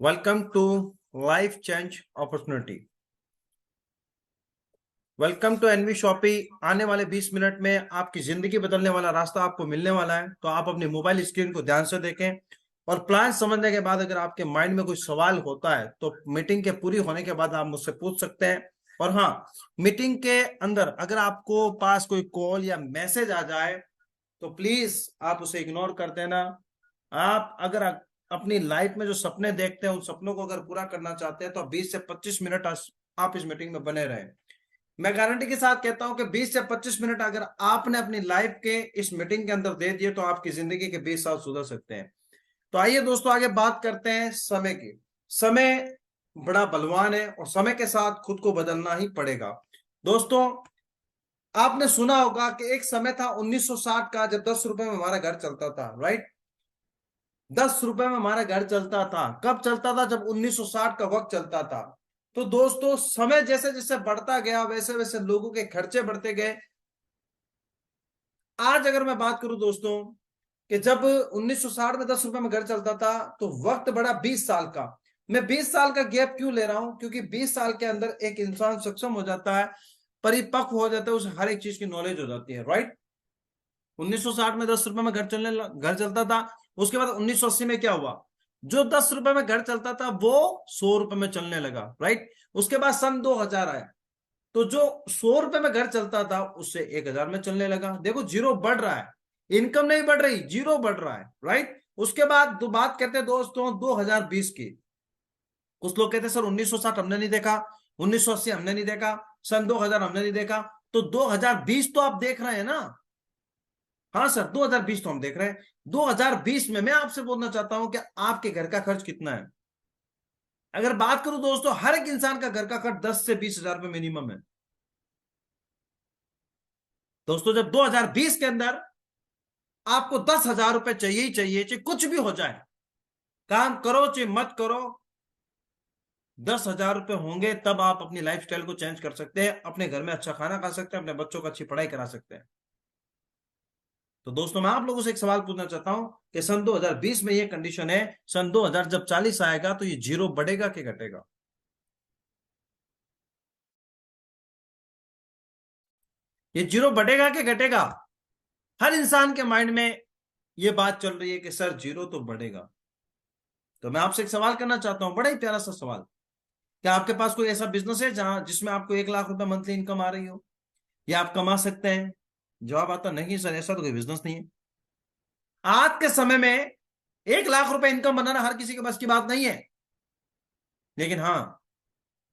Welcome to life change opportunity. Welcome to NV Shoppy. आने वाले 20 minute में आपकी जिंदगी बदलने वाला रास्ता आपको मिलने वाला है, तो आप अपनी मोबाइल स्क्रीन को ध्यान से देखें और प्लान समझने के बाद अगर आपके माइंड में कोई सवाल होता है तो मीटिंग के पूरी होने के बाद आप मुझसे पूछ सकते हैं। और हाँ, मीटिंग के अंदर अगर आपको पास कोई कॉल या मैसेज आ जाए तो प्लीज आप उसे इग्नोर कर देना। आप अगर अपनी लाइफ में जो सपने देखते हैं उन सपनों को अगर पूरा करना चाहते हैं तो 20 से 25 मिनट आप इस मीटिंग में बने रहें। मैं गारंटी के साथ कहता हूं कि 20 से 25 मिनट अगर आपने अपनी लाइफ के इस मीटिंग के अंदर दे दिए तो आपकी जिंदगी के 20 साल सुधर सकते हैं। तो आइए दोस्तों, आगे बात करते हैं समय की। समय बड़ा बलवान है और समय के साथ खुद को बदलना ही पड़ेगा। दोस्तों, आपने सुना होगा कि एक समय था 1960 का, जब 10 रुपए में हमारा घर चलता था। राइट, 10 रुपए में हमारा घर चलता था। कब चलता था? जब 1960 का वक्त चलता था। तो दोस्तों, समय जैसे जैसे बढ़ता गया वैसे वैसे लोगों के खर्चे बढ़ते गए। आज अगर मैं बात करूं दोस्तों कि जब 1960 में 10 रुपए में घर चलता था तो वक्त बढ़ा 20 साल का। मैं 20 साल का गैप क्यों ले रहा हूं? क्योंकि 20 साल के अंदर एक इंसान सक्षम हो जाता है, परिपक्व हो जाता है, उसे हर एक चीज की नॉलेज हो जाती है। राइट, 1960 में 10 रुपए में घर चलता था। उसके बाद 1980 में क्या हुआ? जो 10 रुपए में घर चलता था वो 100 रुपए में चलने लगा। राइट, उसके बाद सन 2000 आया तो जो 100 रुपए में घर चलता था उससे 1000 में चलने लगा। देखो, जीरो बढ़ रहा है, इनकम नहीं बढ़ रही, जीरो बढ़ रहा है। राइट, उसके बाद दो बात करते हैं दोस्तों 2020 की। कुछ लोग कहते हैं सर 1960 हमने नहीं देखा, 1980 हमने नहीं देखा, सन 2000 हमने नहीं देखा। तो 2020 तो आप देख रहे हैं ना? हाँ सर, 2020 तो हम देख रहे हैं। 2020 में मैं आपसे बोलना चाहता हूं कि आपके घर का खर्च कितना है। अगर बात करूं दोस्तों, हर एक इंसान का घर का खर्च 10 से 20 हजार रुपए मिनिमम है। दोस्तों, जब 2020 के अंदर आपको 10 हजार रुपए चाहिए ही चाहिए, चाहे कुछ भी हो जाए, काम करो चाहे मत करो, 10 हजार रुपए होंगे तब आप अपनी लाइफस्टाइल को चेंज कर सकते हैं, अपने घर में अच्छा खाना खा सकते हैं, अपने बच्चों को अच्छी पढ़ाई करा सकते हैं। तो दोस्तों, मैं आप लोगों से एक सवाल पूछना चाहता हूं कि सन 2020 में ये कंडीशन है, सन 2000 जब 40 आएगा तो ये जीरो बढ़ेगा कि घटेगा? ये जीरो बढ़ेगा कि घटेगा? हर इंसान के माइंड में ये बात चल रही है कि सर जीरो तो बढ़ेगा। तो मैं आपसे एक सवाल करना चाहता हूं, बड़ा ही प्यारा सा सवाल। क्या आपके पास कोई ऐसा बिजनेस है जहां जिसमें आपको 1 लाख रुपए मंथली इनकम आ रही हो या आप कमा सकते हैं? जवाब आता नहीं सर, ऐसा तो कोई बिजनेस नहीं है। आज के समय में 1 लाख रुपए इनकम बनाना हर किसी के बस की बात नहीं है। लेकिन हाँ,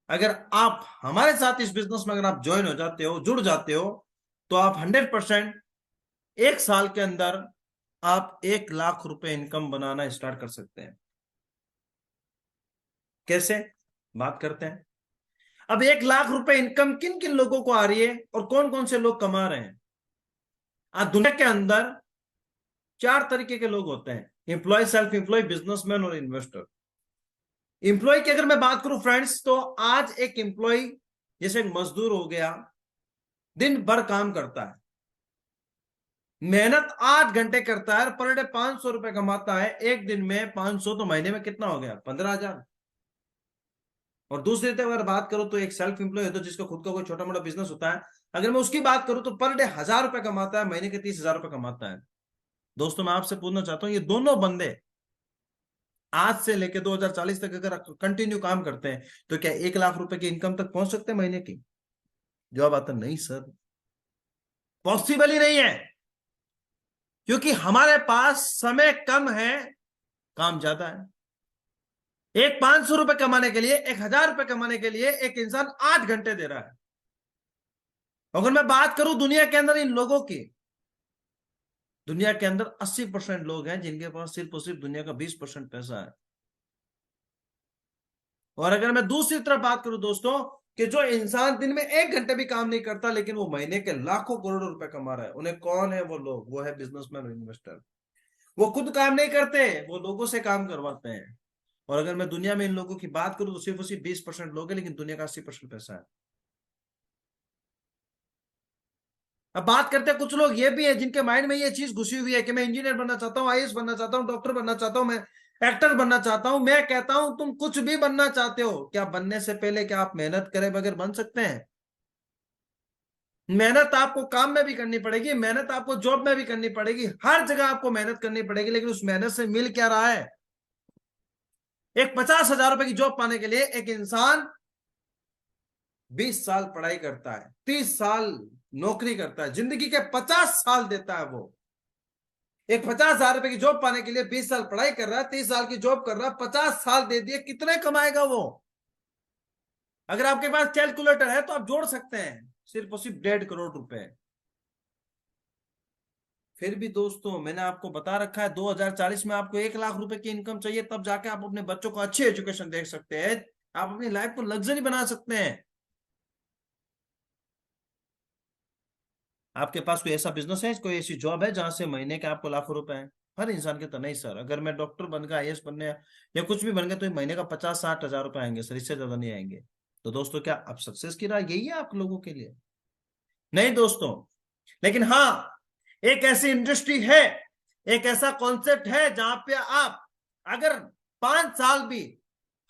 अगर आप हमारे साथ इस बिजनेस में अगर आप ज्वाइन हो जाते हो, जुड़ जाते हो, तो आप 100% 1 साल के अंदर आप 1 लाख रुपए इनकम बनाना स्टार्ट कर सकते हैं। कैसे? बात करते हैं। अब 1 लाख रुपए इनकम किन किन लोगों को आ रही है और कौन कौन से लोग कमा रहे हैं? आज दुनिया के अंदर 4 तरीके के लोग होते हैं: एम्प्लॉय, सेल्फ एम्प्लॉय, बिजनेसमैन और इन्वेस्टर। एम्प्लॉय की अगर मैं बात करूं फ्रेंड्स, तो आज एक एम्प्लॉय जैसे एक मजदूर हो गया, दिन भर काम करता है, मेहनत 8 घंटे करता है, पर डे 500 रुपए कमाता है। एक दिन में 500 तो महीने में कितना हो गया? 15 हजार। और दूसरी तरफ अगर बात करूं तो एक सेल्फ एम्प्लॉय होता है जिसका खुद का कोई छोटा मोटा बिजनेस होता है, अगर मैं उसकी बात करूं तो पर डे 1000 रुपए कमाता है, महीने के 30 हजार रुपए कमाता है। दोस्तों, मैं आपसे पूछना चाहता हूं, ये दोनों बंदे आज से लेके 2040 तक अगर कंटिन्यू काम करते हैं तो क्या 1 लाख रुपए की इनकम तक पहुंच सकते हैं महीने की? जवाब आता नहीं सर, पॉसिबल ही नहीं है। क्योंकि हमारे पास समय कम है, काम ज्यादा है। एक 500 रुपए कमाने के लिए, 1000 रुपए कमाने के लिए एक इंसान 8 घंटे दे रहा है। अगर मैं बात करूं दुनिया के अंदर इन लोगों की, दुनिया के अंदर 80% लोग हैं जिनके पास सिर्फ और सिर्फ दुनिया का 20% पैसा है। और अगर मैं दूसरी तरफ बात करूं दोस्तों, कि जो इंसान दिन में 1 घंटे भी काम नहीं करता लेकिन वो महीने के लाखों करोड़ों रुपए कमा रहा है, उन्हें कौन है वो लोग? वो है बिजनेसमैन और इन्वेस्टर। वो खुद काम नहीं करते, वो लोगों से काम करवाते हैं। और अगर मैं दुनिया में इन लोगों की बात करूं तो सिर्फ और सिर्फ 20% लोग हैं, लेकिन दुनिया का 80% पैसा है। अब बात करते हैं, कुछ लोग ये भी है जिनके माइंड में ये चीज घुसी हुई है कि मैं इंजीनियर बनना चाहता हूँ, आईएएस बनना चाहता हूँ, डॉक्टर बनना चाहता हूँ, मैं एक्टर बनना चाहता हूं। मैं कहता हूं तुम कुछ भी बनना चाहते हो, क्या बनने से पहले क्या आप मेहनत करे बगैर बन सकते हैं? मेहनत आपको काम में भी करनी पड़ेगी, मेहनत आपको जॉब में भी करनी पड़ेगी, हर जगह आपको मेहनत करनी पड़ेगी, लेकिन उस मेहनत से मिल क्या रहा है? एक 50,000 रुपए की जॉब पाने के लिए एक इंसान 20 साल पढ़ाई करता है, 30 साल नौकरी करता है, जिंदगी के 50 साल देता है वो। एक 50,000 रुपए की जॉब पाने के लिए 20 साल पढ़ाई कर रहा है, 30 साल की जॉब कर रहा है, 50 साल दे दिए, कितने कमाएगा वो? अगर आपके पास कैलकुलेटर है तो आप जोड़ सकते हैं, सिर्फ और सिर्फ 1.5 करोड़ रुपए। फिर भी दोस्तों मैंने आपको बता रखा है 2040 में आपको 1 लाख रुपए की इनकम चाहिए, तब जाके आप अपने बच्चों को अच्छी एजुकेशन दे सकते हैं, आप अपनी लाइफ को लग्जरी बना सकते हैं। आपके पास कोई ऐसा बिजनेस है, कोई ऐसी जॉब है जहां से महीने के आपको लाखों रुपए हैं? हर इंसान के तो नहीं सर, अगर मैं डॉक्टर बन गया, आईएएस बनने या कुछ भी बन गया, तो महीने का 50-60 हजार रुपए आएंगे सर, इससे ज्यादा नहीं आएंगे। तो दोस्तों क्या अब सक्सेस की राह यही है आप लोगों के लिए? नहीं दोस्तों, लेकिन हाँ, एक ऐसी इंडस्ट्री है, एक ऐसा कॉन्सेप्ट है जहां पे आप अगर 5 साल भी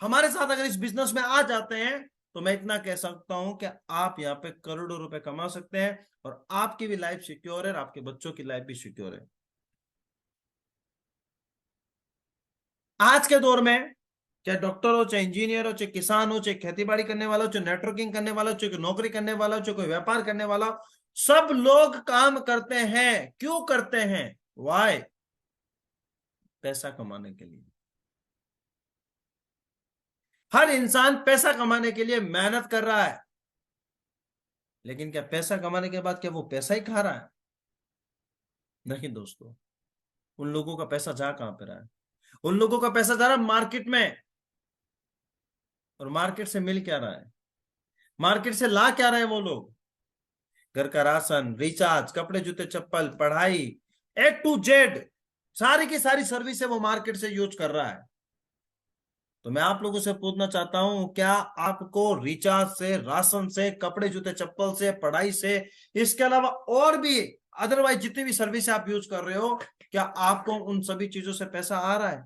हमारे साथ अगर इस बिजनेस में आ जाते हैं, तो मैं इतना कह सकता हूं कि आप यहाँ पे करोड़ों रुपए कमा सकते हैं, और आपकी भी लाइफ सिक्योर है और आपके बच्चों की लाइफ भी सिक्योर है। आज के दौर में चाहे डॉक्टर हो, चाहे इंजीनियर हो, चाहे किसान हो, चाहे खेती बाड़ी करने वाला हो, चाहे नेटवर्किंग करने वाला हो, चाहे नौकरी करने वाला हो, चाहे कोई व्यापार करने वाला हो, सब लोग काम करते हैं। क्यों करते हैं? वाई? पैसा कमाने के लिए। हर इंसान पैसा कमाने के लिए मेहनत कर रहा है, लेकिन क्या पैसा कमाने के बाद क्या वो पैसा ही खा रहा है? नहीं दोस्तों, उन लोगों का पैसा जा कहां पे रहा है? उन लोगों का पैसा जा रहा है मार्केट में, और मार्केट से मिल क्या रहा है? मार्केट से ला क्या रहे हैं वो लोग? घर का राशन, रिचार्ज, कपड़े जूते चप्पल, पढ़ाई, A to Z, सारी की सारी सर्विसें वो मार्केट से यूज कर रहा है। तो मैं आप लोगों से पूछना चाहता हूं, क्या आपको रिचार्ज से, राशन से, कपड़े जूते चप्पल से, पढ़ाई से, इसके अलावा और भी अदरवाइज जितनी भी सर्विस आप यूज कर रहे हो, क्या आपको उन सभी चीजों से पैसा आ रहा है?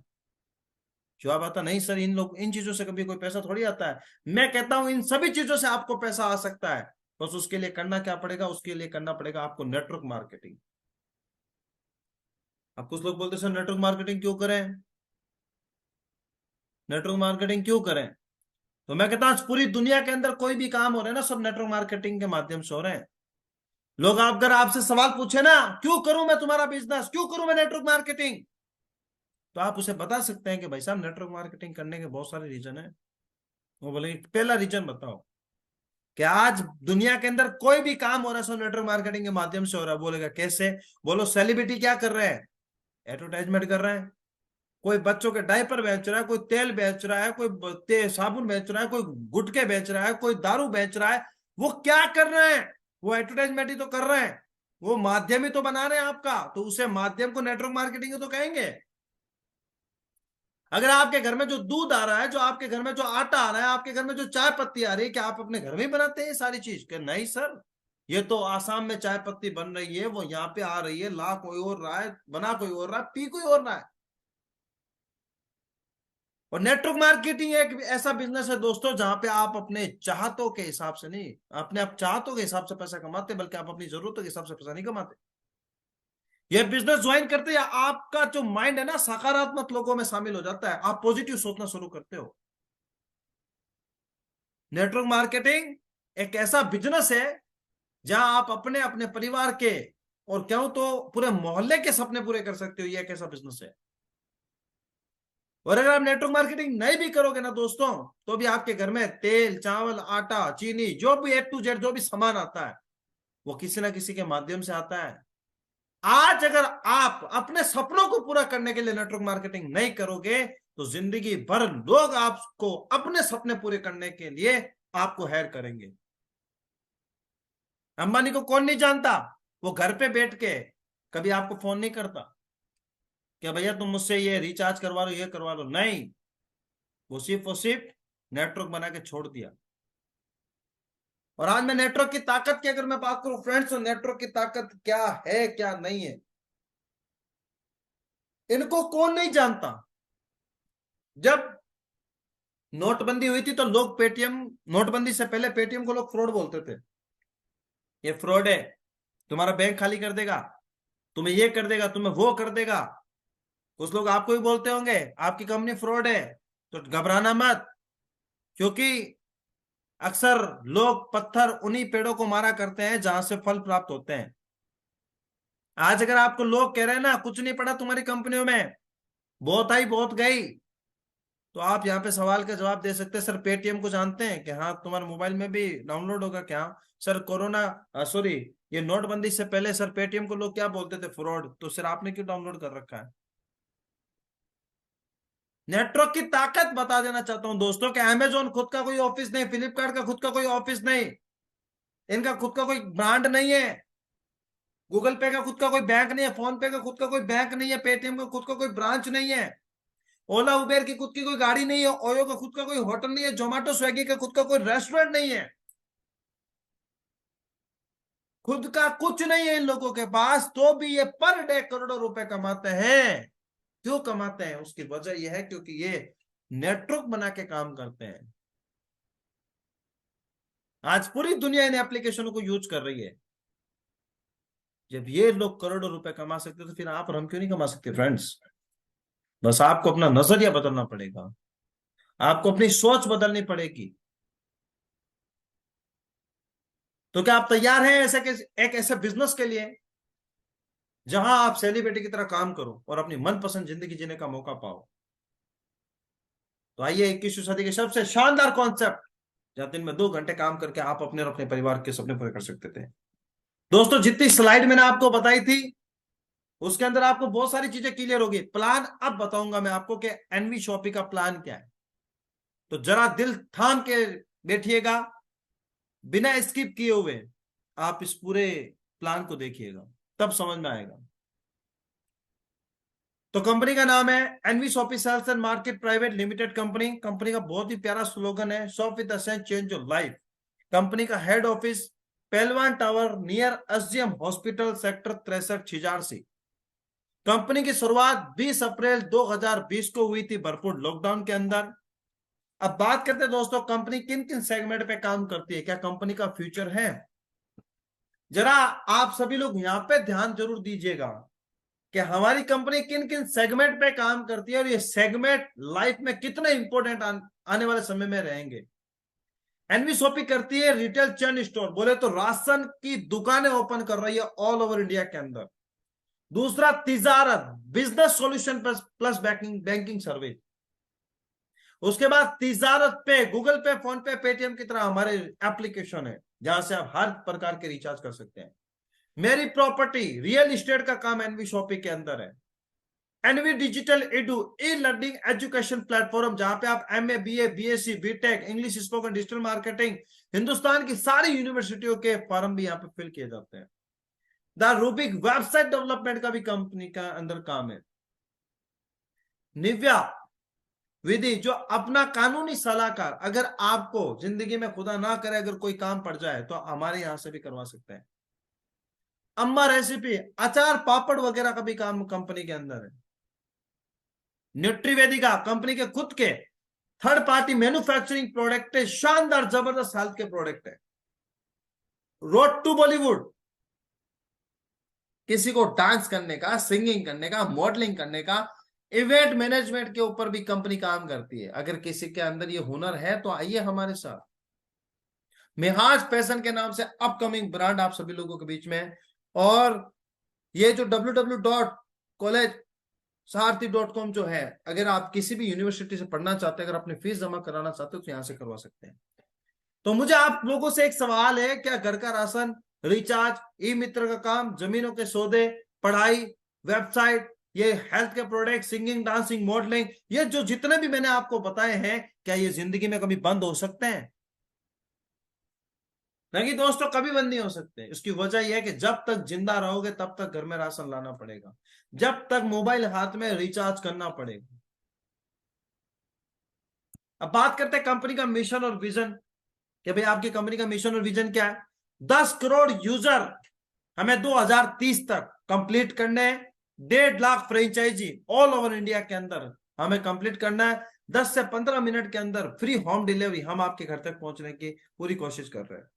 जवाब आता नहीं सर, इन लोग इन चीजों से कभी कोई पैसा थोड़ी आता है। मैं कहता हूं इन सभी चीजों से आपको पैसा आ सकता है, बस उसके लिए करना क्या पड़ेगा? उसके लिए करना पड़ेगा आपको नेटवर्क मार्केटिंग। अब कुछ लोग बोलते हैं सर नेटवर्क मार्केटिंग क्यों करें, नेटवर्क मार्केटिंग क्यों करें? तो मैं कहता हूं आज पूरी दुनिया के अंदर कोई भी काम हो रहा है ना, सब नेटवर्क मार्केटिंग के माध्यम से हो रहे हैं। लोग अगर आपसे सवाल पूछे ना, क्यों करूं मैं तुम्हारा बिजनेस, क्यों करूं मैं नेटवर्क मार्केटिंग, तो आप उसे बता सकते हैं कि भाई साहब नेटवर्क मार्केटिंग करने के बहुत सारे रीजन है। वो बोले पहला रीजन बताओ, कि आज दुनिया के अंदर कोई भी काम हो रहा है सब नेटवर्क मार्केटिंग के माध्यम से हो रहा है। बोलेगा कैसे? बोलो सेलिब्रिटी क्या कर रहे हैं? एडवर्टाइजमेंट कर रहे हैं। कोई बच्चों के डायपर बेच रहा है, कोई तेल बेच रहा है, कोई साबुन बेच रहा है, कोई गुटखे बेच रहा है, कोई दारू बेच रहा है। वो क्या कर रहे हैं? वो एडवर्टाइजमेंट ही तो कर रहे हैं, वो माध्यम ही तो बना रहे हैं आपका, तो उसे माध्यम को नेटवर्क मार्केटिंग तो कहेंगे। अगर आपके घर में जो दूध आ रहा है, जो आपके घर में जो आटा आ रहा है, आपके घर में जो चाय पत्ती आ रही है, क्या आप अपने घर में ही बनाते हैं ये सारी चीज? क्या नहीं सर, ये तो आसाम में चाय पत्ती बन रही है, वो यहाँ पे आ रही है, ला कोई और रहा है, बना कोई और रहा है, पी कोई और रहा है। और नेटवर्क मार्केटिंग एक ऐसा बिजनेस है दोस्तों, जहां पे आप अपने चाहतों के हिसाब से नहीं, अपने आप चाहतों के हिसाब से पैसा कमाते, बल्कि आप अपनी जरूरतों के हिसाब से पैसा नहीं कमाते। ये बिजनेस ज्वाइन करते या आपका जो माइंड है ना सकारात्मक लोगों में शामिल हो जाता है, आप पॉजिटिव सोचना शुरू करते हो। नेटवर्क मार्केटिंग एक ऐसा बिजनेस है जहां आप अपने अपने परिवार के, और क्यों तो पूरे मोहल्ले के सपने पूरे कर सकते हो। ये एक ऐसा बिजनेस है। और अगर आप नेटवर्क मार्केटिंग नहीं भी करोगे ना दोस्तों, तो भी आपके घर में तेल, चावल, आटा, चीनी, जो भी A to Z जो भी सामान आता है, वो किसी ना किसी के माध्यम से आता है। आज अगर आप अपने सपनों को पूरा करने के लिए नेटवर्क मार्केटिंग नहीं करोगे, तो जिंदगी भर लोग आपको अपने सपने पूरे करने के लिए आपको हायर करेंगे। अंबानी को कौन नहीं जानता? वो घर पे बैठ के कभी आपको फोन नहीं करता कि भैया तुम मुझसे ये रिचार्ज करवा लो, ये करवा लो, नहीं। वो सिर्फ और सिर्फ नेटवर्क बना के छोड़ दिया। और आज मैं नेटवर्क की ताकत की अगर मैं बात करूं फ्रेंड्स, तो नेटवर्क की ताकत क्या है क्या नहीं है, इनको कौन नहीं जानता। जब नोटबंदी हुई थी तो लोग पेटीएम, नोटबंदी से पहले पेटीएम को लोग फ्रॉड बोलते थे, ये फ्रॉड है, तुम्हारा बैंक खाली कर देगा, तुम्हें ये कर देगा, तुम्हें वो कर देगा। कुछ लोग आपको भी बोलते होंगे आपकी कंपनी फ्रॉड है, तो घबराना मत, क्योंकि अक्सर लोग पत्थर उन्हीं पेड़ों को मारा करते हैं जहां से फल प्राप्त होते हैं। आज अगर आपको लोग कह रहे हैं ना कुछ नहीं पड़ा तुम्हारी कंपनियों में, बहुत आई बहुत गई, तो आप यहाँ पे सवाल का जवाब दे सकते हैं, सर पेटीएम को जानते हैं कि हाँ तुम्हारे मोबाइल में भी डाउनलोड होगा क्या? सर कोरोना, सॉरी, ये नोटबंदी से पहले सर पेटीएम को लोग क्या बोलते थे? फ्रॉड। तो सर आपने क्यों डाउनलोड कर रखा है? नेटवर्क की ताकत बता देना चाहता हूं दोस्तों कि अमेजोन खुद का कोई ऑफिस नहीं, फ्लिपकार्ट का खुद का कोई ऑफिस नहीं, इनका खुद का कोई ब्रांड नहीं है, गूगल पे का खुद का कोई बैंक नहीं है, फोन पे का खुद का कोई बैंक नहीं है, पेटीएम का खुद का कोई ब्रांच नहीं है, ओला उबेर की खुद की कोई गाड़ी नहीं है, ओयो का खुद का कोई होटल नहीं है, जोमेटो स्विगी का खुद का कोई रेस्टोरेंट नहीं है, खुद का कुछ नहीं है इन लोगों के पास, तो भी ये पर डे करोड़ों रुपए कमाते हैं। क्यों कमाते हैं? उसकी वजह यह है क्योंकि ये नेटवर्क बना के काम करते हैं। आज पूरी दुनिया इन एप्लीकेशनों को यूज कर रही है। जब ये लोग करोड़ों रुपए कमा सकते तो फिर आप और हम क्यों नहीं कमा सकते फ्रेंड्स? बस आपको अपना नजरिया बदलना पड़ेगा, आपको अपनी सोच बदलनी पड़ेगी। तो क्या आप तैयार हैं ऐसे एक ऐसे बिजनेस के लिए जहां आप सेलिब्रिटी की तरह काम करो और अपनी मनपसंद जिंदगी जीने का मौका पाओ? तो आइए 21वीं सदी के सबसे शानदार कॉन्सेप्ट, जहां दिन में 2 घंटे काम करके आप अपने और अपने परिवार के सपने पूरे कर सकते थे। दोस्तों जितनी स्लाइड मैंने आपको बताई थी उसके अंदर आपको बहुत सारी चीजें क्लियर होगी। प्लान अब बताऊंगा मैं आपको कि एनवी शॉपी का प्लान क्या है, तो जरा दिल थाम के बैठिएगा, बिना स्किप किए हुए आप इस पूरे प्लान को देखिएगा, तब समझ में आएगा। तो कंपनी का नाम है NV Shoppy sales and market private limited company. Company का बहुत ही प्यारा स्लोगन है, shop with the sense change your life. Company का head office Pahalwan tower near SGM hospital sector 63 Chhijarsi. Company की शुरुआत 20 अप्रैल 2020 को हुई थी, भरपूर लॉकडाउन के अंदर। अब बात करते हैं दोस्तों कंपनी किन किन सेगमेंट पे काम करती है, क्या कंपनी का फ्यूचर है। जरा आप सभी लोग यहां पे ध्यान जरूर दीजिएगा कि हमारी कंपनी किन किन सेगमेंट पे काम करती है और ये सेगमेंट लाइफ में कितने इंपॉर्टेंट आने वाले समय में रहेंगे। एनवी शॉपी करती है रिटेल चेन स्टोर, बोले तो राशन की दुकानें ओपन कर रही है ऑल ओवर इंडिया के अंदर। दूसरा तिजारत, business solution plus plus banking banking service. उसके बाद तिजारत पे गूगल पे, फोन पे, पेटीएम की तरह हमारे एप्लीकेशन है जहां से आप हर प्रकार के रिचार्ज कर सकते हैं। मेरी प्रॉपर्टी रियल इस्टेट का काम एनवी शॉपी के अंदर है। NV digital edu e learning education platform, जहां पे आप MA, BA, BSc, BTech, English spoken, digital marketing, Hindustan की सारी यूनिवर्सिटियों के फॉर्म भी यहाँ पे फिल किए जाते हैं। द रूबिक वेबसाइट डेवलपमेंट का भी कंपनी का अंदर काम है। निव्या विधि, जो अपना कानूनी सलाहकार, अगर आपको जिंदगी में खुदा ना करे अगर कोई काम पड़ जाए तो हमारे यहां से भी करवा सकते हैं। अम्मा रेसिपी, अचार पापड़ वगैरह का भी काम कंपनी के अंदर है। न्यूट्रीवेदिका कंपनी के खुद के थर्ड पार्टी मैन्युफैक्चरिंग प्रोडक्ट है, शानदार जबरदस्त हेल्थ के प्रोडक्ट है। रोड टू बॉलीवुड, किसी को डांस करने का, सिंगिंग करने का, मॉडलिंग करने का, इवेंट मैनेजमेंट के ऊपर भी कंपनी काम करती है। अगर किसी के अंदर ये हुनर है तो आइए हमारे साथ। मिहाज फैशन के नाम से अपकमिंग ब्रांड आप सभी लोगों के बीच में है। और ये जो www.collegesaarthi.com जो है, अगर आप किसी भी यूनिवर्सिटी से पढ़ना चाहते हैं, अगर अपनी फीस जमा कराना चाहते हो तो यहां से करवा सकते हैं। तो मुझे आप लोगों से एक सवाल है, क्या घर का राशन, रिचार्ज, ई मित्र का काम, जमीनों के सौदे, पढ़ाई, वेबसाइट, ये हेल्थ के प्रोडक्ट, सिंगिंग, डांसिंग, मॉडलिंग, ये जो जितने भी मैंने आपको बताए हैं, क्या ये जिंदगी में कभी बंद हो सकते हैं? नहीं दोस्तों, कभी बंद नहीं हो सकते। इसकी वजह यह है कि जब तक जिंदा रहोगे तब तक घर में राशन लाना पड़ेगा, जब तक मोबाइल हाथ में रिचार्ज करना पड़ेगा। अब बात करते हैं कंपनी का मिशन और विजन, कि भाई आपकी कंपनी का मिशन और विजन क्या है। 10 करोड़ यूजर हमें 2030 तक कंप्लीट करने हैं। 1.5 lakh franchise all over India के अंदर हमें कंप्लीट करना है। 10 से 15 मिनट के अंदर फ्री होम डिलीवरी हम आपके घर तक पहुंचने की पूरी कोशिश कर रहे हैं।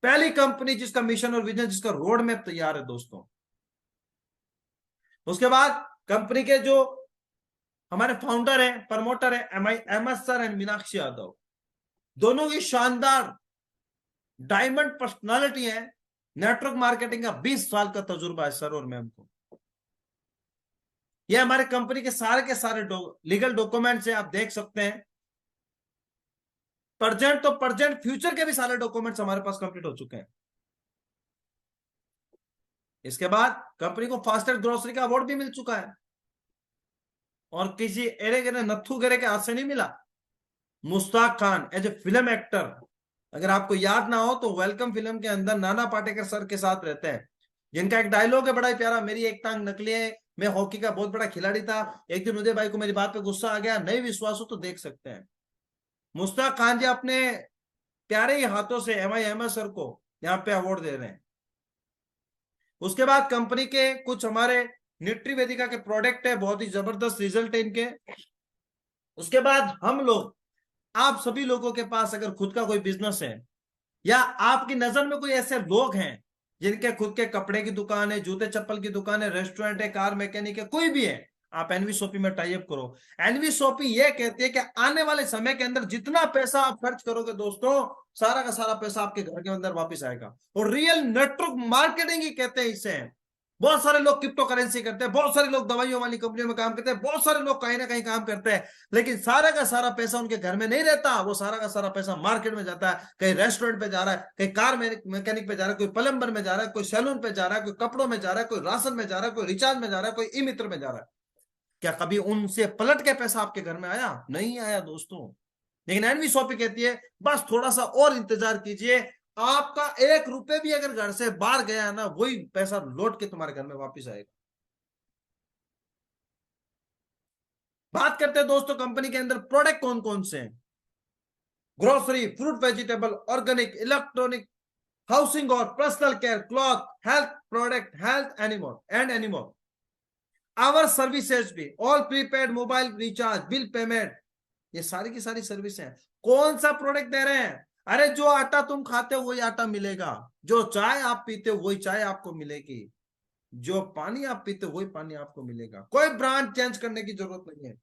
पहली कंपनी जिसका मिशन और विजन, जिसका रोड मैप तैयार है दोस्तों। उसके बाद कंपनी के जो हमारे फाउंडर हैं, प्रमोटर है, M S sir and Meenakshi Yadav, दोनों की शानदार डायमंड पर्सनालिटी है। नेटवर्क मार्केटिंग का 20 साल का तजुर्बा है सर और मैम को। ये हमारे कंपनी के सारे लीगल डॉक्यूमेंट्स है, आप देख सकते हैं। प्रेजेंट तो प्रेजेंट, फ्यूचर के भी सारे डॉक्यूमेंट्स हमारे पास कंप्लीट हो चुके हैं। इसके बाद कंपनी को फास्टेस्ट ग्रोसरी का अवार्ड भी मिल चुका है, और किसी एरे गिरे नत्थु गिरे के हाथ से नहीं मिला। Mushtaq Khan as a film actor, अगर आपको याद ना हो तो वेलकम फिल्म के अंदर नाना पाटेकर सर के साथ रहते हैं, जिनका एक डायलॉग है बड़ा ही प्यारा, मेरी एक टांग नकली है, मैं हॉकी का बहुत बड़ा खिलाड़ी था, एक दिन उदय भाई को मेरी बात पे गुस्सा आ गया, नहीं विश्वास हो तो देख सकते हैं। मुश्ताक खान जी अपने प्यारे ही हाथों से MIMS सर को यहाँ पे अवार्ड दे रहे हैं। उसके बाद कंपनी के कुछ हमारे न्यूट्री वेदिका के प्रोडक्ट है, बहुत ही जबरदस्त रिजल्ट है इनके। उसके बाद हम लोग, आप सभी लोगों के पास अगर खुद का कोई बिजनेस है, या आपकी नजर में कोई ऐसे लोग हैं जिनके खुद के कपड़े की दुकान है, जूते चप्पल की दुकान है, रेस्टोरेंट है, कार मैकेनिक है, कोई भी है, आप एनवी शॉपी में टाई अप करो। एनवी शॉपी ये कहती है कि आने वाले समय के अंदर जितना पैसा आप खर्च करोगे दोस्तों, सारा का सारा पैसा आपके घर के अंदर वापस आएगा। और रियल नेटवर्क मार्केटिंग ही कहते हैं इसे। बहुत सारे लोग क्रिप्टो करेंसी करते हैं, बहुत सारे लोग दवाइयों वाली कंपनियों में काम करते हैं, बहुत सारे लोग कहीं ना कहीं काम करते हैं, लेकिन सारा का सारा पैसा उनके घर में नहीं रहता। वो सारा का सारा पैसा मार्केट में जाता है, कहीं रेस्टोरेंट पे जा रहा है, कहीं कार मैकेनिक पे जा रहा है, कोई प्लम्बर में जा रहा है, कोई सैलून पे जा रहा है, कोई कपड़ों में जा रहा है, कोई राशन में जा रहा है, कोई रिचार्ज में जा रहा है, कोई ई मित्र में जा रहा है। क्या कभी उनसे पलट के पैसा आपके घर में आया? नहीं आया दोस्तों। लेकिन एनवी शॉपी कहती है बस थोड़ा सा और इंतजार कीजिए, आपका 1 रुपए भी अगर घर से बाहर गया ना, वही पैसा लौट के तुम्हारे घर में वापस आएगा। बात करते हैं दोस्तों कंपनी के अंदर प्रोडक्ट कौन कौन से हैं। Grocery, fruit vegetable, organic, electronic, housing और personal care, cloth, health product, health animal and animal. Our services भी, all prepaid mobile recharge, bill payment, ये सारी की सारी सर्विस है। कौन सा प्रोडक्ट दे रहे हैं? अरे जो आटा तुम खाते हो वही आटा मिलेगा, जो चाय आप पीते हो वही चाय आपको मिलेगी, जो पानी आप पीते हो वही पानी आपको मिलेगा। कोई ब्रांड चेंज करने की जरूरत नहीं है,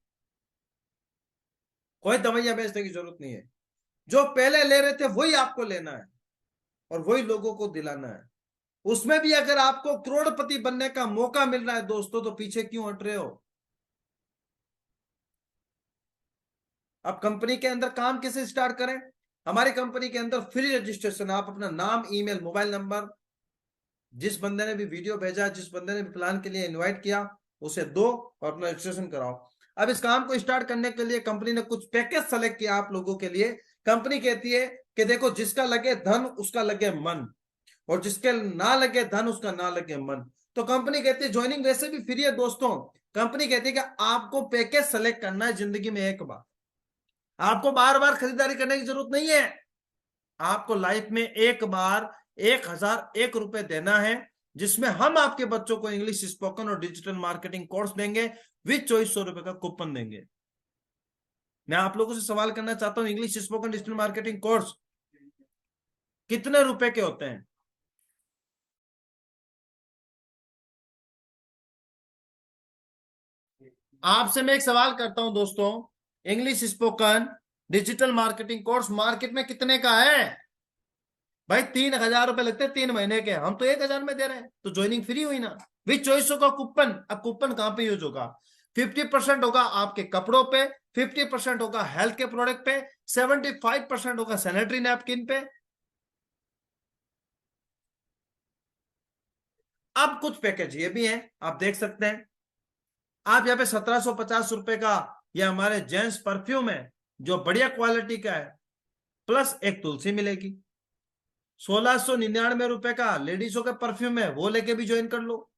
कोई दवाइयां बेचने की जरूरत नहीं है। जो पहले ले रहे थे वही आपको लेना है और वही लोगों को दिलाना है। उसमें भी अगर आपको करोड़पति बनने का मौका मिल रहा है दोस्तों, तो पीछे क्यों हट रहे हो? अब कंपनी के अंदर काम कैसे स्टार्ट करें? हमारी कंपनी के अंदर फ्री रजिस्ट्रेशन, आप अपना नाम, ईमेल, मोबाइल नंबर, जिस बंदे ने भी वीडियो भेजा, जिस बंदे ने भी प्लान के लिए इनवाइट किया, उसे दो और अपना रजिस्ट्रेशन कराओ। अब इस काम को स्टार्ट करने के लिए कंपनी ने कुछ पैकेज सेलेक्ट किया आप लोगों के लिए। कंपनी कहती है कि देखो, जिसका लगे धन उसका लगे मन, और जिसके ना लगे धन उसका ना लगे मन। तो कंपनी कहती है ज्वाइनिंग वैसे भी फ्री है दोस्तों। कंपनी कहती है कि आपको पैकेज सेलेक्ट करना है जिंदगी में एक बार, आपको बार बार खरीदारी करने की जरूरत नहीं है। आपको लाइफ में एक बार 1001 रुपए देना है, जिसमें हम आपके बच्चों को इंग्लिश स्पोकन और डिजिटल मार्केटिंग कोर्स देंगे, विद 2400 रुपए का कूपन देंगे। मैं आप लोगों से सवाल करना चाहता हूं, English spoken digital marketing course कितने रुपए के होते हैं? आपसे मैं एक सवाल करता हूं दोस्तों, English spoken digital marketing course market में कितने का है? भाई 3000 रुपए लगते हैं 3 महीने के, हम तो 1000 में दे रहे हैं, तो ज्वाइनिंग फ्री हुई ना, विद चॉइस का कूपन। अब कूपन कहां पे यूज होगा? 50% होगा आपके कपड़ों पे, 50% होगा हेल्थ के प्रोडक्ट पे, 75% होगा सैनिटरी नैपकिन पे। अब कुछ पैकेज ये भी है, आप देख सकते हैं। आप यहाँ पे 1750 रुपए का ये हमारे जेंट्स परफ्यूम है, जो बढ़िया क्वालिटी का है, प्लस एक तुलसी मिलेगी। 1699 रुपए का लेडीजों का परफ्यूम है, वो लेके भी ज्वाइन कर लो।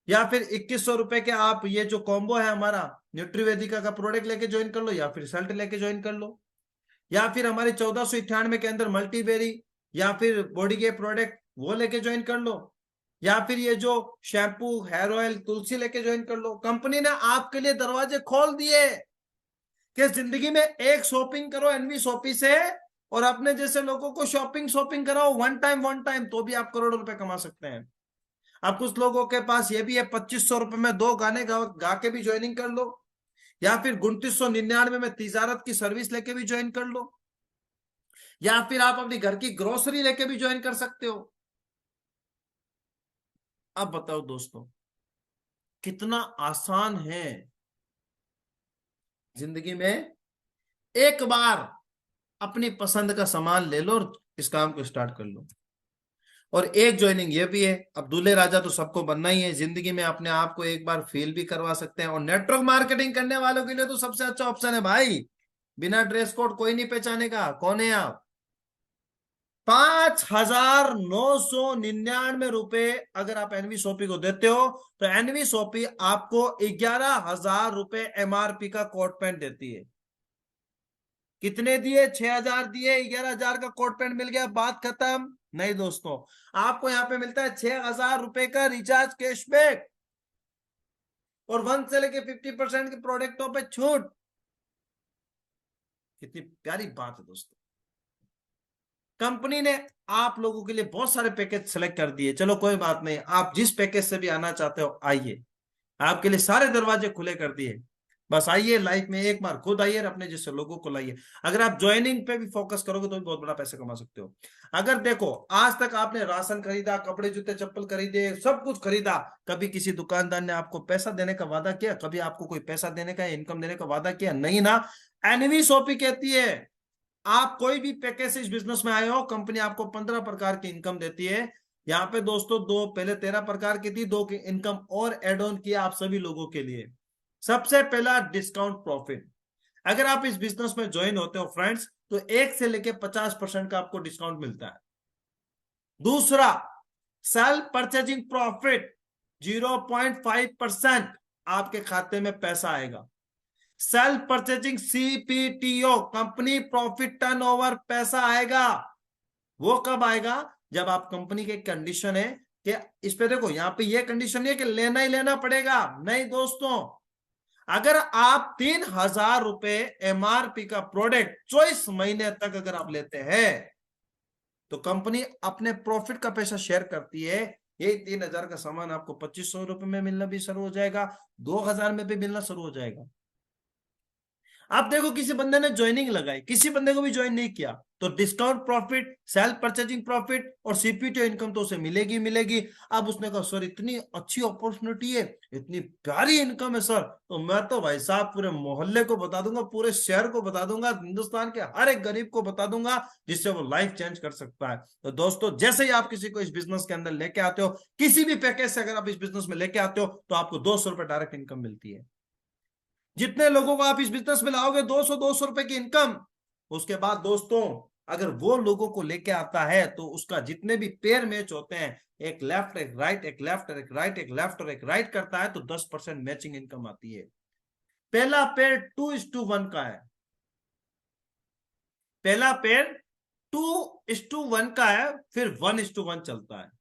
या फिर 2100 रुपए के आप ये जो कॉम्बो है हमारा न्यूट्रीवेदिका का प्रोडक्ट लेके ज्वाइन कर लो, या फिर सल्ट लेके ज्वाइन कर लो। या फिर हमारे 1498 के अंदर मल्टीबेरी या फिर बॉडी के प्रोडक्ट वो लेके ज्वाइन कर लो। या फिर ये जो शैम्पू, हेयर ऑयल, तुलसी लेके ज्वाइन कर लो। कंपनी ने आपके लिए दरवाजे खोल दिए कि जिंदगी में एक शॉपिंग करो एनवी शॉपी से, और अपने जैसे लोगों को शॉपिंग कराओ वन टाइम, तो भी आप करोड़ों रुपए कमा सकते हैं। अब कुछ लोगों के पास ये भी है, 2500 रुपए में 2 गाने गा के भी ज्वाइनिंग कर लो, या फिर 2999 में तिजारत की सर्विस लेके भी ज्वाइन कर लो, या फिर आप अपनी घर की ग्रोसरी लेके भी ज्वाइन कर सकते हो। अब बताओ दोस्तों, कितना आसान है जिंदगी में। एक बार अपनी पसंद का सामान ले लो और इस काम को स्टार्ट कर लो। और एक ज्वाइनिंग ये भी है, अब दूल्हे राजा तो सबको बनना ही है जिंदगी में, अपने आप को एक बार फील भी करवा सकते हैं। और नेटवर्क मार्केटिंग करने वालों के लिए तो सबसे अच्छा ऑप्शन है भाई, बिना ड्रेस कोड कोई नहीं पहचानेगा कौन है आप। 5,999 अगर आप एनवी सोपी को देते हो, तो एनवी सोपी आपको 11,000 रुपए एमआरपी का कोट पैंट देती है। कितने दिए? 6,000 दिए, 11,000 का कोट पैंट मिल गया, बात खत्म। नहीं दोस्तों, आपको यहां पे मिलता है 6,000 रुपए का रिचार्ज कैशबैक, और 1 से लेके 50% के प्रोडक्टों पे छूट। कितनी प्यारी बात है दोस्तों। कंपनी ने आप लोगों के लिए बहुत सारे पैकेज सेलेक्ट कर दिए। चलो कोई बात नहीं, आप जिस पैकेज से भी आना चाहते हो आइए, आपके लिए सारे दरवाजे खुले कर दिए। बस आइए, लाइफ में एक बार खुद आइए और अपने जैसे लोगों को लाइए। अगर आप ज्वाइनिंग पे भी फोकस करोगे तो भी बहुत बड़ा पैसा कमा सकते हो। अगर देखो, आज तक आपने राशन खरीदा, कपड़े जूते चप्पल खरीदे, सब कुछ खरीदा, कभी किसी दुकानदार ने आपको पैसा देने का वादा किया? कभी आपको कोई पैसा देने का, इनकम देने का वादा किया? नहीं ना। एनवी शॉपी कहती है, आप कोई भी पैकेज इस बिजनेस में आए हो, कंपनी आपको 15 प्रकार की इनकम देती है। यहाँ पे दोस्तों दो, पहले 13 प्रकार की थी, 2 की इनकम और एड ऑन किया आप सभी लोगों के लिए। सबसे पहला, डिस्काउंट प्रॉफिट। अगर आप इस बिजनेस में ज्वाइन होते हो फ्रेंड्स, तो 1 से लेके 50% का आपको डिस्काउंट मिलता है। दूसरा, सेल्फ परचेजिंग प्रॉफिट, 0.5% आपके खाते में पैसा आएगा। Self purchasing CPTO, company profit turnover, पैसा आएगा। वो कब आएगा? जब आप कंपनी के कंडीशन है कि इस पे देखो, यहां पे ये कंडीशन नहीं है कि लेना ही लेना पड़ेगा। नहीं दोस्तों, अगर आप 3,000 रुपए एमआरपी का प्रोडक्ट 24 महीने तक अगर आप लेते हैं, तो कंपनी अपने प्रॉफिट का पैसा शेयर करती है। ये 3,000 का सामान आपको 2,500 रुपए में मिलना भी शुरू हो जाएगा, 2,000 में भी मिलना शुरू हो जाएगा। आप देखो, किसी बंदे ने ज्वाइनिंग लगाई, किसी बंदे को भी ज्वाइन नहीं किया, तो discount profit, self purchasing profit और सीपीटी इनकम तो उसे मिलेगी मिलेगी। अब उसने कहा सर इतनी अच्छी अपॉर्चुनिटी है, इतनी प्यारी इनकम है सर, तो मैं तो भाई साहब पूरे मोहल्ले को बता दूंगा, पूरे शहर को बता दूंगा, हिंदुस्तान के हर एक गरीब को बता दूंगा, जिससे वो लाइफ चेंज कर सकता है। तो दोस्तों, जैसे ही आप किसी को इस बिजनेस के अंदर लेके आते हो, किसी भी पैकेज से अगर आप इस बिजनेस में लेके आते हो, तो आपको 200 रुपए डायरेक्ट इनकम मिलती है। जितने लोगों को आप इस बिजनेस में लाओगे, 200 रुपए की इनकम। उसके बाद दोस्तों, अगर वो लोगों को लेके आता है, तो उसका जितने भी पेयर मैच होते हैं, एक लेफ्ट एक राइट, एक लेफ्ट और एक राइट, एक लेफ्ट और एक राइट करता है, तो 10% मैचिंग इनकम आती है। पहला पेयर 2:1 का है, पहला पेयर 2:1 का है, फिर 1:1 चलता है।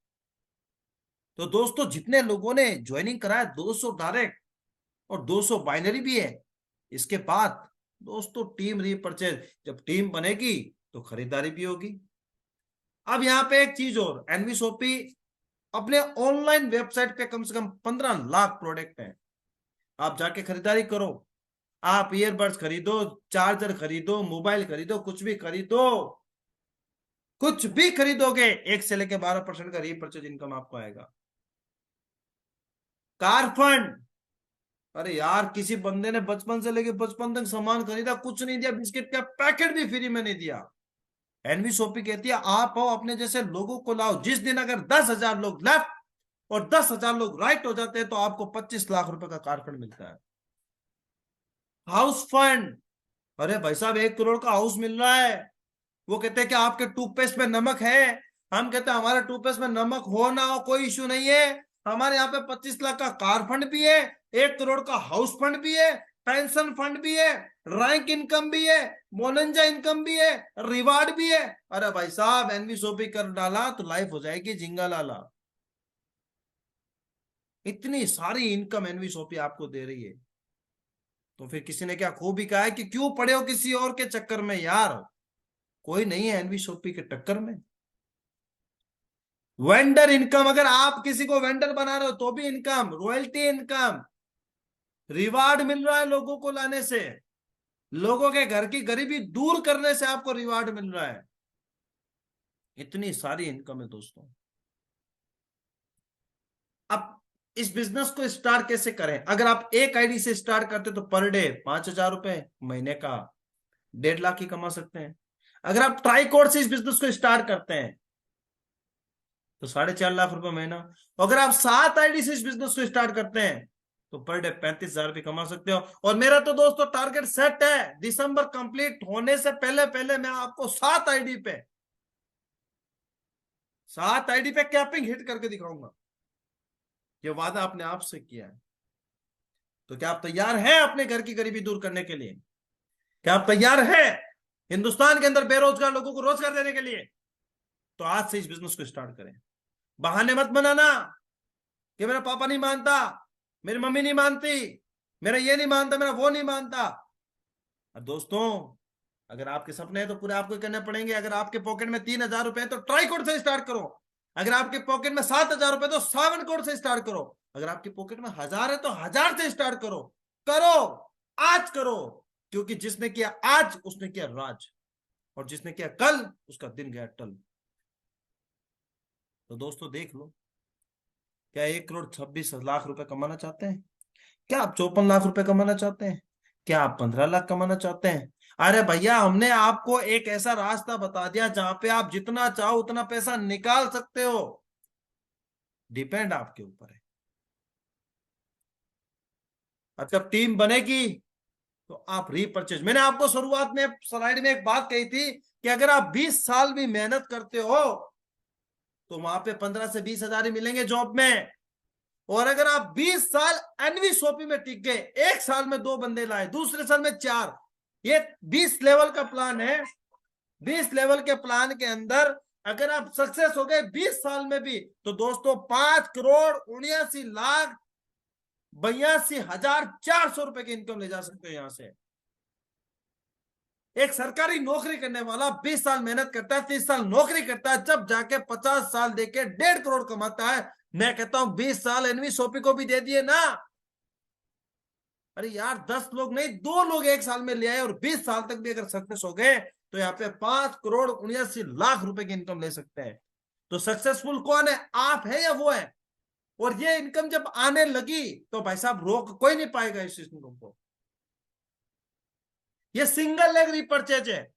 तो दोस्तों, जितने लोगों ने ज्वाइनिंग कराया, 200 डायरेक्ट और 200 बाइनरी भी है। इसके बाद दोस्तों, टीम रीपरचेज, जब टीम बनेगी तो खरीदारी भी होगी। अब यहां पे एक चीज और, एनवी शॉपी अपने ऑनलाइन वेबसाइट पे कम से कम 15 लाख प्रोडक्ट हैं। आप जाके खरीदारी करो, आप ईयरबड्स खरीदो, चार्जर खरीदो, मोबाइल खरीदो, कुछ भी खरीदो, कुछ भी खरीदोगे, 1 से लेके 12% का रीपरचेज इनकम आपको आएगा। कार फंड, अरे यार, किसी बंदे ने बचपन से लेके 55 तक सामान खरीदा, कुछ नहीं दिया, बिस्किट का पैकेट भी फ्री में नहीं दिया। एनवी शॉपी कहती है, आप आओ, अपने जैसे लोगों को लाओ। जिस दिन अगर 10,000 लोग लेफ्ट और 10,000 लोग राइट हो जाते हैं, तो आपको 25 लाख रुपए का कार फंड मिलता है। हाउस फंड, अरे भाई साहब, 1 करोड़ का हाउस मिल रहा है। वो कहते हैं कि आपके टूथपेस्ट में नमक है, हम कहते हैं हमारे टूथपेस्ट में नमक हो ना हो कोई इश्यू नहीं है, हमारे यहाँ पे 25 लाख का कार फंड भी है, 1 करोड़ का हाउस फंड भी है, पेंशन फंड भी है, रैंक इनकम भी है, बोनंजा इनकम भी है, रिवार्ड भी है। अरे भाई साहब, एनवी शॉपी कर डाला तो लाइफ हो जाएगी जिंगा लाला। इतनी सारी इनकम एनवी शॉपी आपको दे रही है, तो फिर किसी ने क्या खूब ही कहा है कि क्यों पड़े हो किसी और के चक्कर में यार। कोई नहीं है एनवी शॉपी के टक्कर में। वेंडर इनकम, अगर आप किसी को वेंडर बना रहे हो तो भी इनकम, रॉयल्टी इनकम, रिवार्ड मिल रहा है लोगों को लाने से, लोगों के घर की गरीबी दूर करने से आपको रिवार्ड मिल रहा है। इतनी सारी इनकम है दोस्तों। अब इस बिजनेस को स्टार्ट कैसे करें? अगर आप एक आईडी से स्टार्ट करते तो पर डे 5,000 रुपए, महीने का 1.5 लाख ही कमा सकते हैं। अगर आप ट्राईकोड से इस बिजनेस को स्टार्ट करते हैं तो 4.5 लाख रुपए महीना। अगर आप 7 आईडी से इस बिजनेस को स्टार्ट करते हैं तो पर डे 35,000 रुपये कमा सकते हो। और मेरा तो दोस्तों टारगेट सेट है, दिसंबर कंप्लीट होने से पहले पहले मैं आपको 7 आईडी पे कैपिंग हिट करके दिखाऊंगा। ये वादा आपने आपसे किया है, तो क्या आप तैयार हैं अपने घर की गरीबी दूर करने के लिए? क्या आप तैयार हैं हिंदुस्तान के अंदर बेरोजगार लोगों को रोजगार देने के लिए? तो आज से इस बिजनेस को स्टार्ट करें। बहाने मत बनाना कि मेरा पापा नहीं मानता, मेरी मम्मी नहीं मानती, मेरा ये नहीं मानता, मेरा वो नहीं मानता। अब दोस्तों, अगर आपके सपने हैं तो पूरे आपको करने पड़ेंगे। अगर आपके पॉकेट में 3,000 रुपए है तो ट्राईकोड से स्टार्ट करो। अगर आपके पॉकेट में 7,000 रुपए तो 7 कोड से स्टार्ट करो। अगर आपके पॉकेट में 1,000 है तो 1,000 से स्टार्ट करो। करो, आज करो, क्योंकि जिसने किया आज उसने किया राज, और जिसने किया कल उसका दिन गया टल। तो दोस्तों देख लो, क्या 1,26,00,000 रुपए कमाना चाहते हैं? क्या आप 54 लाख रुपए कमाना चाहते हैं? क्या आप 15 लाख कमाना चाहते हैं? अरे भैया, हमने आपको एक ऐसा रास्ता बता दिया जहां पे आप जितना चाहो उतना पैसा निकाल सकते हो। डिपेंड आपके ऊपर है। अब जब टीम बनेगी तो आप रीपरचेज, मैंने आपको शुरुआत में स्लाइड में एक बात कही थी कि अगर आप 20 साल भी मेहनत करते हो तो वहां पे 15 से 20 हजार ही मिलेंगे जॉब में। और अगर आप 20 साल एनवी शॉपी में टिक गए, एक साल में 2 बंदे लाए, दूसरे साल में 4, ये 20 लेवल का प्लान है। 20 लेवल के प्लान के अंदर अगर आप सक्सेस हो गए 20 साल में भी, तो दोस्तों 5,79,82,400 रुपए की इनकम ले जा सकते हो यहां से। एक सरकारी नौकरी करने वाला 20 साल मेहनत करता है, 30 साल नौकरी करता है, जब जाके 50 साल देके 1.5 करोड़ कमाता है। मैं कहता हूं 20 साल एनवी शॉपी को भी दे दिए ना। अरे यार, 10 लोग नहीं, 2 लोग एक साल में ले आए और 20 साल तक भी अगर सक्सेस हो गए तो यहाँ पे 5,79,00,000 रुपए की इनकम ले सकते हैं। तो सक्सेसफुल कौन है, आप है या वो है? और ये इनकम जब आने लगी तो भाई साहब रोक कोई नहीं पाएगा इस इनकम को। ये सिंगल लेग रिपर्चेज है।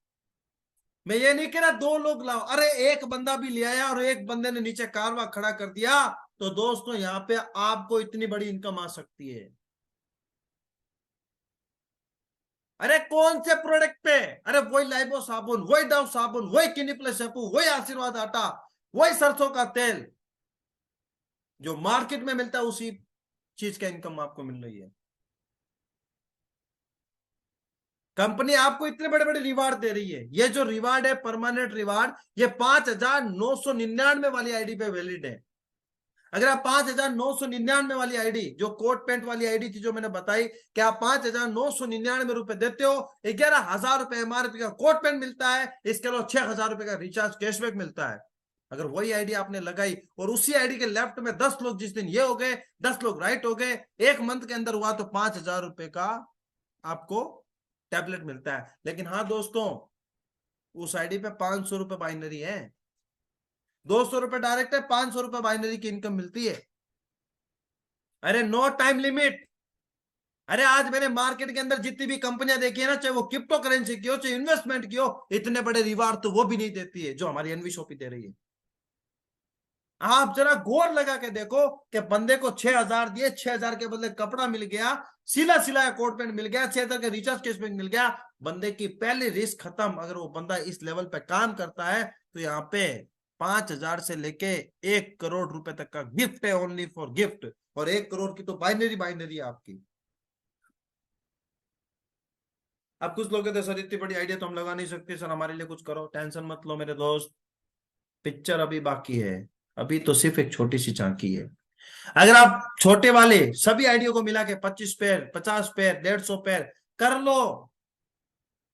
मैं ये नहीं कह रहा 2 लोग लाओ, अरे एक बंदा भी ले आया और एक बंदे ने नीचे कारवा खड़ा कर दिया, तो दोस्तों यहाँ पे आपको इतनी बड़ी इनकम आ सकती है। अरे कौन से प्रोडक्ट पे? अरे वही लाइबो साबुन, वही डव साबुन, वही क्लिनिक प्लस शैम्पू, वही आशीर्वाद आटा, वही सरसों का तेल, जो मार्केट में मिलता है उसी चीज का इनकम आपको मिल रही है। कंपनी आपको इतने बड़े बड़े रिवार्ड दे रही है। ये जो रिवार्ड है परमानेंट रिवार्ड, ये 5,999 वाली आईडी पे वैलिड है। अगर आप 5,999 वाली आईडी, जो कोट पेंट वाली आईडी थी जो मैंने बताई, कि आप 5,999 रुपए देते हो, 11,000 रुपए एमआरपी का कोट पेंट मिलता है, इसके अलावा 6,000 रुपए का रिचार्ज कैशबैक मिलता है। अगर वही आईडी आपने लगाई और उसी आईडी के लेफ्ट में 10 लोग जिस दिन ये हो गए, 10 लोग राइट हो गए, एक मंथ के अंदर हुआ तो 5,000 रुपए का आपको टैबलेट मिलता है। लेकिन हाँ दोस्तों, उस आईडी पे 500 रुपए बाइनरी है, 200 रुपए डायरेक्ट है, 500 रुपए बाइनरी की इनकम मिलती है। अरे नो टाइम लिमिट। अरे आज मैंने मार्केट के अंदर जितनी भी कंपनियां देखी है ना, चाहे वो क्रिप्टो करेंसी की हो, चाहे इन्वेस्टमेंट की हो, इतने बड़े रिवार्ड तो वो भी नहीं देती है जो हमारी एनवी शॉपी दे रही है। आप जरा गौर लगा के देखो कि बंदे को 6,000 दिए, 6,000 के बदले कपड़ा मिल गया, सिला सिलाया कोट पैंट मिल गया, 6,000 का रिचार्ज कैशबैक मिल गया, बंदे की पहली रिस्क खत्म। अगर वो बंदा इस लेवल पे काम करता है तो यहाँ पे 5,000 से लेके 1 करोड़ रुपए तक का गिफ्ट है, ओनली फॉर गिफ्ट। और 1 करोड़ की तो बाइनरी बाइनरी है आपकी। अब कुछ लोग कहते हैं सर इतनी बड़ी आइडिया तो हम लगा नहीं सकते, सर हमारे लिए कुछ करो। टेंशन मत लो मेरे दोस्त, पिक्चर अभी बाकी है। अभी तो सिर्फ एक छोटी सी झांकी है। अगर आप छोटे वाले सभी आइडिया को मिला के 25 पेयर, 50 पेयर, 150 पेयर कर लो,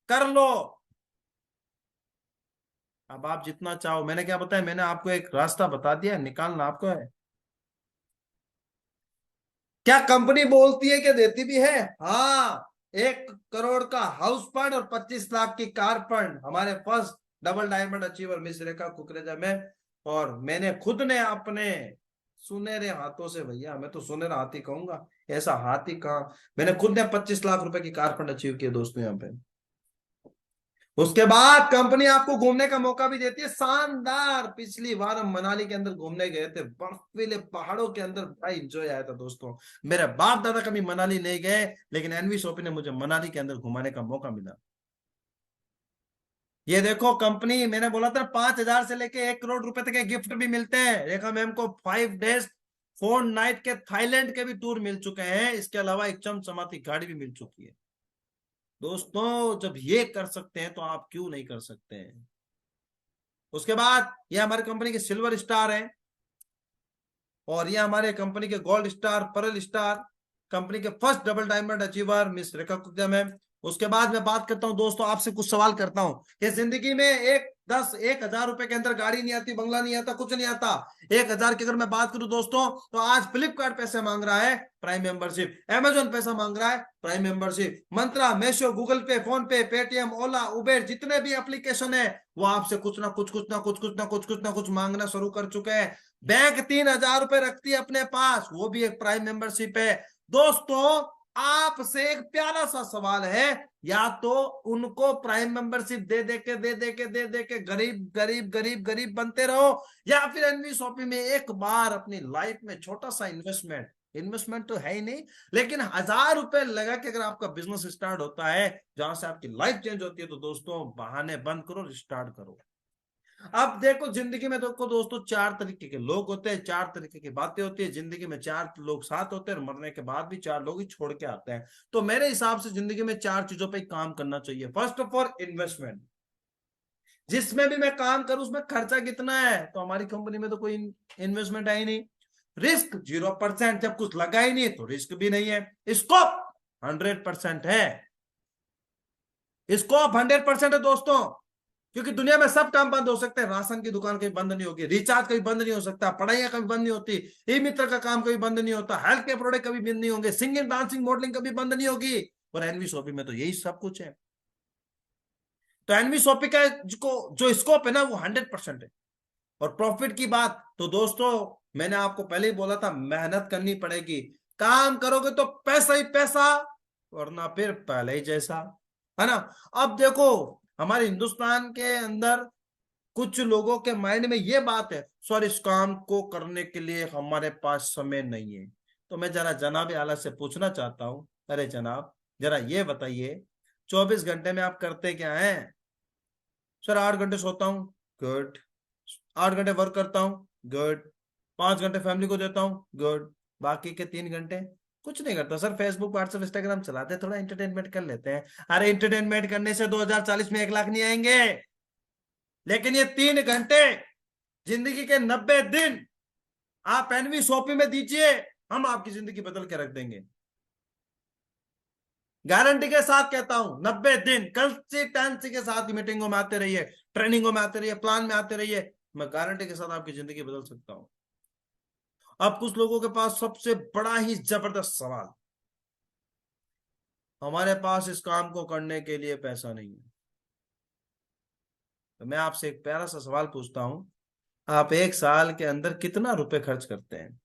कर लो। अब आप जितना चाहो, मैंने क्या बताया, मैंने आपको एक रास्ता बता दिया, निकालना आपको है। क्या कंपनी बोलती है कि देती भी है? हाँ, 1 करोड़ का हाउस फंड और 25 लाख की कार फंड हमारे first double diamond achiever miss Rekha Kukreja में। और मैंने खुद ने अपने सुनहरे हाथों से, भैया मैं तो सुनहरा हाथी कहूंगा, ऐसा हाथी कहाँ, मैंने खुद ने 25 लाख रुपए की कार फंड अचीव किया दोस्तों यहाँ पे। उसके बाद कंपनी आपको घूमने का मौका भी देती है, शानदार। पिछली बार हम मनाली के अंदर घूमने गए थे, बर्फीले पहाड़ों के अंदर, बड़ा इंजॉय आया था दोस्तों। मेरे बाप दादा कभी मनाली नहीं गए, लेकिन एनवी शॉपी ने मुझे मनाली के अंदर घुमाने का मौका मिला। ये देखो कंपनी, मैंने बोला था 5,000 से लेके 1 करोड़ रुपए तक के गिफ्ट भी मिलते हैं। रेखा मैम को 5 डेज 4 नाइट के थाईलैंड के भी टूर मिल चुके हैं। इसके अलावा एक चमचमाती गाड़ी भी मिल चुकी है। दोस्तों जब ये कर सकते हैं तो आप क्यों नहीं कर सकते हैं? उसके बाद ये हमारी कंपनी के सिल्वर स्टार है, और ये हमारे कंपनी के gold star, pearl star, company के first double diamond achiever miss Rekha Kukdam है। उसके बाद मैं बात करता हूं दोस्तों, आपसे कुछ सवाल करता हूं कि जिंदगी में 1,000 रुपए के अंदर गाड़ी नहीं आती, बंगला नहीं आता, कुछ नहीं आता। 1,000 की अगर मैं बात करूं दोस्तों, तो आज फ्लिपकार्ट पैसे मांग रहा है, प्राइम मेंबरशिप। अमेजोन पैसा मांग रहा है, प्राइम मेंबरशिप। मंत्रा, मेशो, गूगल पे, फोन पे, पेटीएम, ओला, उबेर, जितने भी एप्लीकेशन है वो आपसे कुछ ना कुछ, कुछ ना कुछ, कुछ ना कुछ, कुछ ना कुछ मांगना शुरू कर चुके हैं। बैंक 3,000 रुपए रखती है अपने पास, वो भी एक प्राइम मेंबरशिप है। दोस्तों आपसे एक प्यारा सा सवाल है, या तो उनको प्राइम मेंबरशिप दे दे के गरीब गरीब गरीब गरीब बनते रहो, या फिर एनवी शॉपी में एक बार अपनी लाइफ में छोटा सा इन्वेस्टमेंट, इन्वेस्टमेंट तो है ही नहीं, लेकिन 1,000 रुपए लगा के अगर आपका बिजनेस स्टार्ट होता है, जहां से आपकी लाइफ चेंज होती है, तो दोस्तों बहाने बंद करो, स्टार्ट करो। अब देखो जिंदगी में देखो दोस्तों, 4 तरीके के लोग होते हैं, 4 तरीके की बातें होती है जिंदगी में। 4 लोग साथ होते हैं, और मरने के बाद भी 4 लोग ही छोड़ के आते हैं। तो मेरे हिसाब से जिंदगी में 4 चीजों पे काम करना चाहिए। फर्स्ट ऑफ ऑल इन्वेस्टमेंट, जिसमें भी मैं काम करूं उसमें खर्चा कितना है, तो हमारी कंपनी में तो कोई इन्वेस्टमेंट है ही नहीं। रिस्क 0%, जब कुछ लगा ही नहीं तो रिस्क भी नहीं है। स्कोप 100% है, स्कोप 100% है दोस्तों। क्योंकि दुनिया में सब काम बंद हो सकते हैं, राशन की दुकान कभी बंद नहीं होगी, रिचार्ज कभी बंद नहीं हो सकता, पढ़ाइयां कभी बंद नहीं होती, ई मित्र का काम कभी बंद नहीं होता, हेल्थ केयर प्रोडक्ट कभी बंद नहीं होंगे, सिंगिंग, डांसिंग, मॉडलिंग कभी बंद नहीं होगी। और एनवी शॉपी में तो यही सब कुछ है। तो एनवी शॉपी का जो स्कोप है ना, वो 100% है। और प्रॉफिट की बात तो दोस्तों, मैंने आपको पहले ही बोला था, मेहनत करनी पड़ेगी। काम करोगे तो पैसा ही पैसा, वरना फिर पहले ही जैसा, है ना। अब देखो हमारे हिंदुस्तान के अंदर कुछ लोगों के माइंड में ये बात है, सर इस काम को करने के लिए हमारे पास समय नहीं है। तो मैं जरा जनाब आला से पूछना चाहता हूं, अरे जनाब जरा ये बताइए, 24 घंटे में आप करते क्या हैं? सर 8 घंटे सोता हूँ, गुड। 8 घंटे वर्क करता हूँ, गुड। 5 घंटे फैमिली को देता हूँ, गुड। बाकी के 3 घंटे कुछ नहीं करता सर, फेसबुक, व्हाट्सएप, इंस्टाग्राम चलाते, थोड़ा एंटरटेनमेंट कर लेते हैं। अरे एंटरटेनमेंट करने से 2040 में 1 लाख नहीं आएंगे, लेकिन ये 3 घंटे जिंदगी के 90 दिन आप एनवी शॉपी में दीजिए, हम आपकी जिंदगी बदल के रख देंगे। गारंटी के साथ कहता हूं, 90 दिन कंसिस्टेंसी के साथ मीटिंगों में आते रहिए, ट्रेनिंगों में आते रहिए, प्लान में आते रहिए, मैं गारंटी के साथ आपकी जिंदगी बदल सकता हूं। अब कुछ लोगों के पास सबसे बड़ा ही जबरदस्त सवाल, हमारे पास इस काम को करने के लिए पैसा नहीं है। तो मैं आपसे एक प्यारा सा सवाल पूछता हूं, आप 1 साल के अंदर कितना रुपए खर्च करते हैं?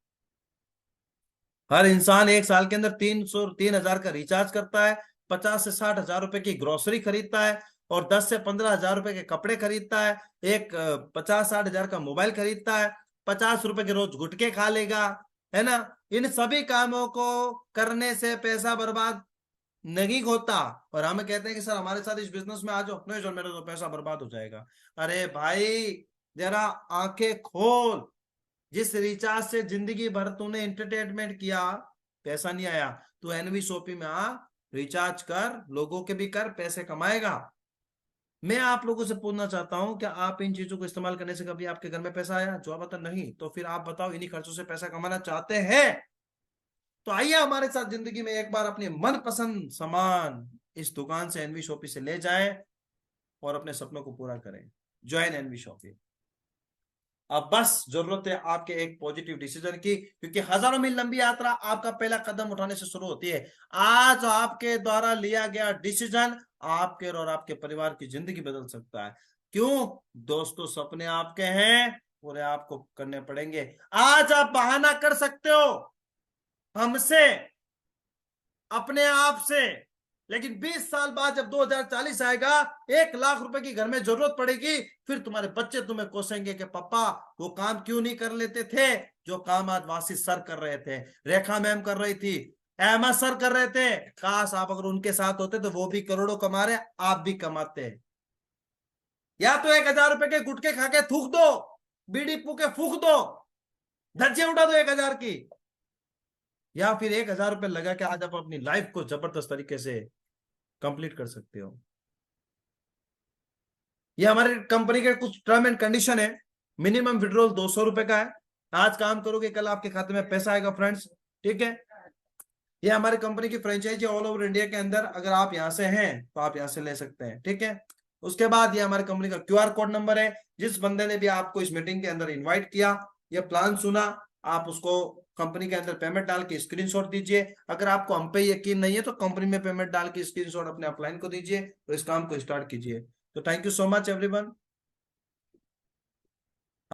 हर इंसान 1 साल के अंदर 3,000 का रिचार्ज करता है, 50 से 60 हजार रुपए की ग्रोसरी खरीदता है, और 10 से 15 हजार रुपए के कपड़े खरीदता है, एक 50-60 हजार का मोबाइल खरीदता है, 50 रुपए के रोज गुटखे खा लेगा, है ना। इन सभी कामों को करने से पैसा बर्बाद नहीं होता, और हमें कहते हैं कि सर हमारे साथ इस बिजनेस में आ जाओ, नहीं सर मेरा तो पैसा बर्बाद हो जाएगा। अरे भाई जरा आंखें खोल, जिस रिचार्ज से जिंदगी भर तूने एंटरटेनमेंट किया, पैसा नहीं आया, तू एनवी शॉपी में आ, रिचार्ज कर, लोगों के भी कर, पैसे कमाएगा। मैं आप लोगों से पूछना चाहता हूं, क्या आप इन चीजों को इस्तेमाल करने से कभी आपके घर में पैसा आया? जवाब आता नहीं। तो फिर आप बताओ, इन्हीं खर्चों से पैसा कमाना चाहते हैं? तो आइए हमारे साथ जिंदगी में एक बार अपने मनपसंद सामान इस दुकान से, एनवी शॉपी से ले जाएं और अपने सपनों को पूरा करें। Join NV Shoppy. अब बस जरूरत है आपके एक पॉजिटिव डिसीजन की, क्योंकि हजारों मील लंबी यात्रा आपका पहला कदम उठाने से शुरू होती है। आज आपके द्वारा लिया गया डिसीजन आपके और आपके परिवार की जिंदगी बदल सकता है। क्यों दोस्तों? सपने आपके हैं, पूरे आपको करने पड़ेंगे। आज आप बहाना कर सकते हो हमसे, अपने आप से, लेकिन 20 साल बाद जब 2040 आएगा, 1 लाख रुपए की घर में जरूरत पड़ेगी, फिर तुम्हारे बच्चे तुम्हें कोसेंगे कि पापा वो काम क्यों नहीं कर लेते थे जो काम आज वासी सर कर रहे थे, रेखा मैम कर रही थी, अहमद सर कर रहे थे। काश आप अगर उनके साथ होते तो वो भी करोड़ों कमा रहे, आप भी कमाते। या तो 1,000 रुपए के गुटके खा के थूक दो, बीड़ी पू के फूक दो, धज्जियां उड़ा दो 1,000 की, या फिर 1,000 रुपए लगा के आज आप अपनी लाइफ को जबरदस्त तरीके से कंप्लीट कर सकते हो। ये हमारे कंपनी के कुछ टर्म एंड कंडीशन है। मिनिमम विड्रॉल 200 रुपए का है। आज काम करोगे, कल आपके खाते में पैसा आएगा फ्रेंड्स, ठीक है। ये हमारी कंपनी की फ्रेंचाइजी ऑल ओवर इंडिया के अंदर, अगर आप यहाँ से हैं तो आप यहाँ से ले सकते हैं, ठीक है। उसके बाद ये हमारी कंपनी का क्यूआर कोड नंबर है। जिस बंदे ने भी आपको इस मीटिंग के अंदर इन्वाइट किया, ये प्लान सुना, आप उसको कंपनी के अंदर पेमेंट डाल के स्क्रीनशॉट दीजिए। अगर आपको हम पे यकीन नहीं है तो कंपनी में पेमेंट डाल के स्क्रीनशॉट अपने अपलाइन को दीजिए और इस काम को स्टार्ट कीजिए। तो thank you so much everyone.